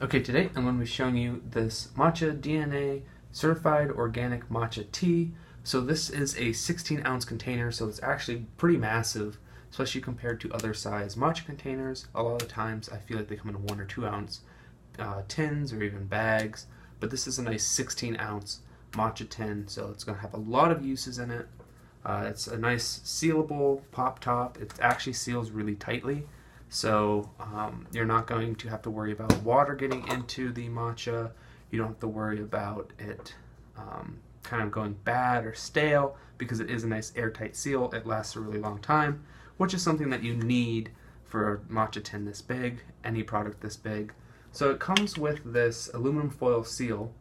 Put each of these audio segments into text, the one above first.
Okay, today I'm going to be showing you this MatchaDNA Certified Organic Matcha Tea. So this is a 16-ounce container, so it's actually pretty massive, especially compared to other size matcha containers. A lot of times I feel like they come in 1 or 2 ounce tins or even bags, but this is a nice 16-ounce matcha tin, so it's going to have a lot of uses in it. It's a nice sealable pop top. It actually seals really tightly. So you're not going to have to worry about water getting into the matcha. You don't have to worry about it kind of going bad or stale because it is a nice airtight seal. It lasts a really long time, which is something that you need for a matcha tin this big, any product this big. So it comes with this aluminum foil seal.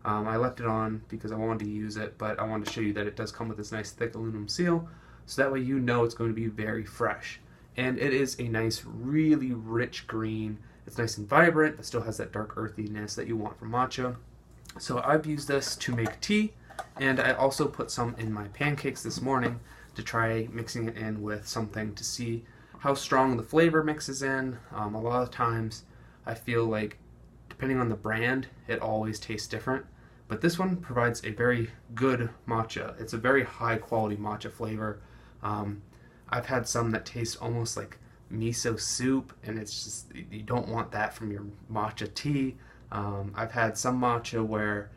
I left it on because I wanted to use it, but I wanted to show you that it does come with this nice thick aluminum seal, so that way you know it's going to be very fresh. And it is a nice, really rich green. It's nice and vibrant, but still has that dark earthiness that you want from matcha. So I've used this to make tea, and I also put some in my pancakes this morning to try mixing it in with something to see how strong the flavor mixes in. A lot of times I feel like, depending on the brand, it always tastes different. But this one provides a very good matcha. It's a very high quality matcha flavor. I've had some that taste almost like miso soup, and it's just, you don't want that from your matcha tea. I've had some matcha where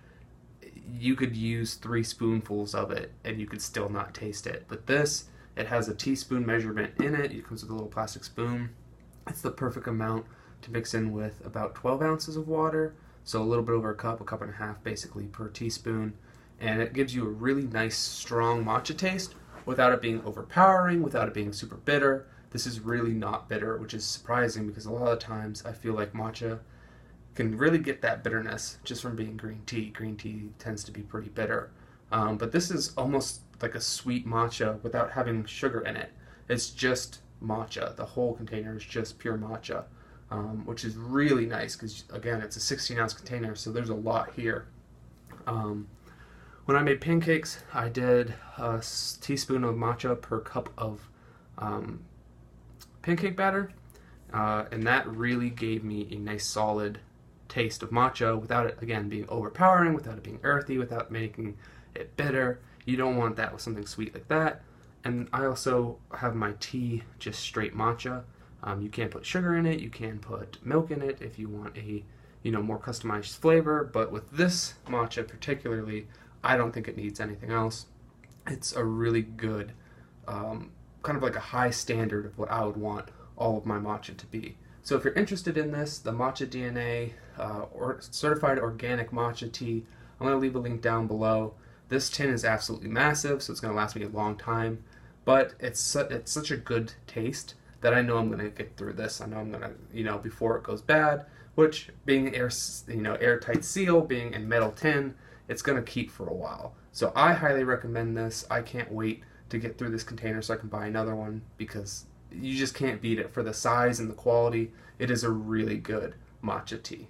you could use 3 spoonfuls of it and you could still not taste it. But this, it has a teaspoon measurement in it. It comes with a little plastic spoon. It's the perfect amount to mix in with about 12 ounces of water. So a little bit over a cup and a half basically per teaspoon. And it gives you a really nice strong matcha taste without it being overpowering, without it being super bitter. This is really not bitter, which is surprising because a lot of times I feel like matcha can really get that bitterness just from being green tea. Green tea tends to be pretty bitter. But this is almost like a sweet matcha without having sugar in it. It's just matcha. The whole container is just pure matcha, which is really nice because, again, it's a 16-ounce container, so there's a lot here. When I made pancakes, I did a teaspoon of matcha per cup of pancake batter, and that really gave me a nice solid taste of matcha without it, again, being overpowering, without it being earthy, without making it bitter. You don't want that with something sweet like that. And I also have my tea just straight matcha. You can put sugar in it, you can put milk in it if you want a more customized flavor, but with this matcha particularly, I don't think it needs anything else. It's a really good, kind of like a high standard of what I would want all of my matcha to be. So if you're interested in this, the MatchaDNA or Certified Organic Matcha Tea, I'm going to leave a link down below. This tin is absolutely massive, so it's going to last me a long time, but it's such a good taste that I know I'm going to get through this. I know I'm going to, before it goes bad, which being airtight seal, being in metal tin, it's going to keep for a while. So I highly recommend this. I can't wait to get through this container so I can buy another one because you just can't beat it for the size and the quality. It is a really good matcha tea.